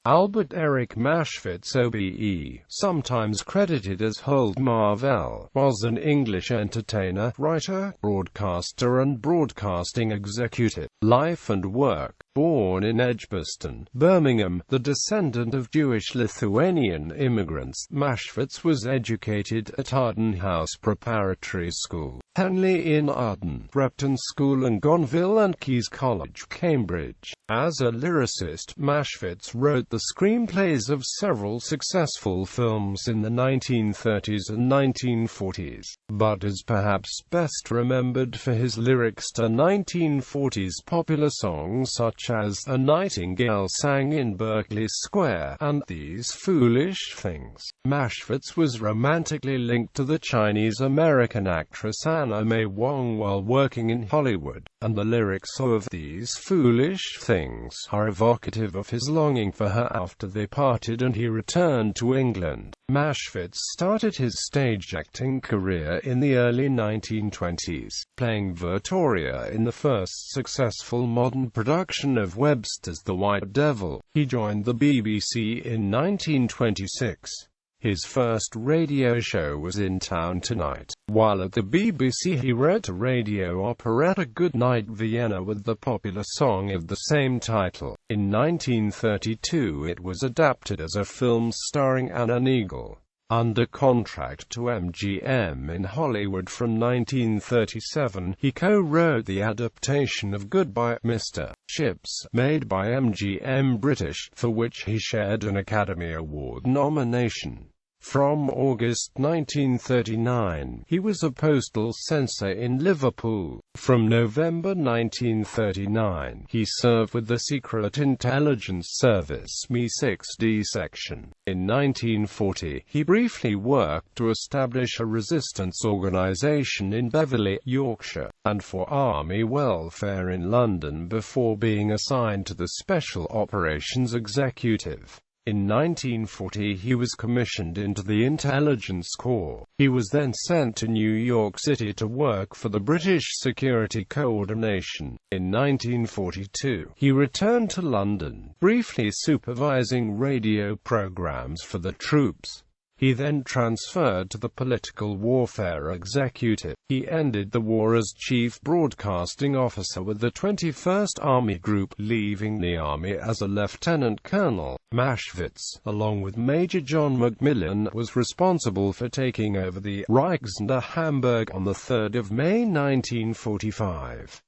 Albert Eric Maschwitz OBE, sometimes credited as Holt Marvell, was an English entertainer, writer, broadcaster and broadcasting executive. Life and work. Born in Edgbaston, Birmingham, the descendant of Jewish Lithuanian immigrants, Maschwitz was educated at Arden House Preparatory School, Henley in Arden, Repton School and Gonville and Caius College, Cambridge. As a lyricist, Maschwitz wrote the screenplays of several successful films in the 1930s and 1940s, but is perhaps best remembered for his lyrics to 1940s popular songs such as "A Nightingale Sang in Berkeley Square" and "These Foolish Things." Maschwitz was romantically linked to the Chinese-American actress Anna May Wong while working in Hollywood, and the lyrics of "These Foolish Things" are evocative of his longing for her after they parted and he returned to England. Maschwitz started his stage acting career in the early 1920s, playing Vittoria in the first successful modern production of Webster's The White Devil. He joined the BBC in 1926. His first radio show was In Town Tonight. While at the BBC he wrote a radio operetta Good Night Vienna with the popular song of the same title. In 1932 it was adapted as a film starring Anna Neagle. Under contract to MGM in Hollywood from 1937, he co-wrote the adaptation of Goodbye, Mr. Chips, made by MGM British, for which he shared an Academy Award nomination. From August 1939, he was a postal censor in Liverpool. From November 1939, he served with the Secret Intelligence Service MI6D section. In 1940, he briefly worked to establish a resistance organisation in Beverley, Yorkshire, and for Army Welfare in London before being assigned to the Special Operations Executive. In 1940 he was commissioned into the Intelligence Corps. He was then sent to New York City to work for the British Security Coordination. In 1942, he returned to London, briefly supervising radio programs for the troops. He then transferred to the Political Warfare Executive. He ended the war as Chief Broadcasting Officer with the 21st Army Group, leaving the Army as a Lieutenant Colonel. Maschwitz, along with Major John Macmillan, was responsible for taking over the Reichsender Hamburg on 3 May 1945.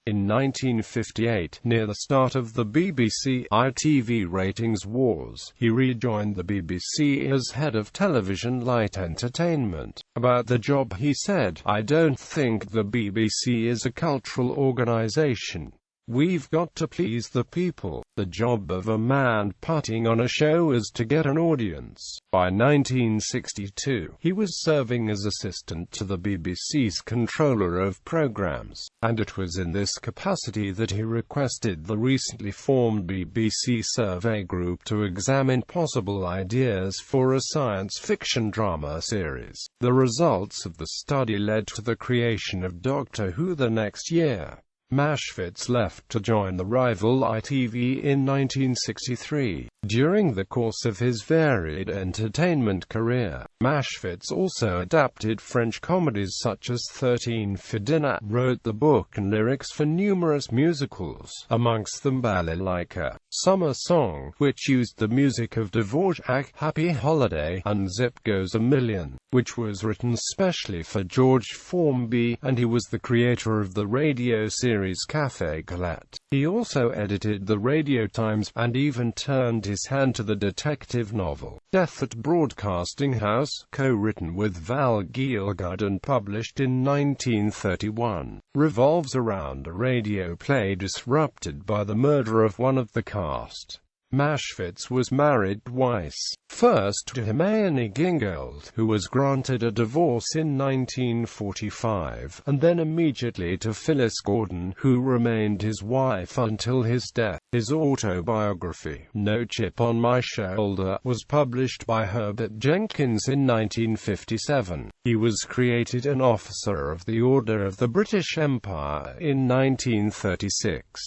In 1958, near the start of the BBC ITV ratings wars, he rejoined the BBC as head of television light entertainment. About the job he said, "I don't think the BBC is a cultural organisation. We've got to please the people. The job of a man putting on a show is to get an audience." By 1962, he was serving as assistant to the BBC's controller of programmes, and it was in this capacity that he requested the recently formed BBC Survey Group to examine possible ideas for a science fiction drama series. The results of the study led to the creation of Doctor Who the next year. Maschwitz left to join the rival ITV in 1963. During the course of his varied entertainment career, Maschwitz also adapted French comedies such as 13 for Dinner, wrote the book and lyrics for numerous musicals, amongst them Balalaika, Summer Song, which used the music of Dvorak, Happy Holiday, and Zip Goes a Million, which was written specially for George Formby, and he was the creator of the radio series Café Colette. He also edited the Radio Times, and even turned his hand to the detective novel, Death at Broadcasting House, co-written with Val Gielgud and published in 1931, revolves around a radio play disrupted by the murder of one of the cast. Maschwitz was married twice, first to Hermione Gingold, who was granted a divorce in 1945, and then immediately to Phyllis Gordon, who remained his wife until his death. His autobiography, No Chip on My Shoulder, was published by Herbert Jenkins in 1957. He was created an Officer of the Order of the British Empire in 1936.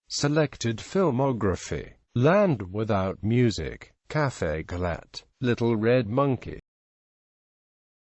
Selected filmography. Land Without Music, Café Galette, Little Red Monkey.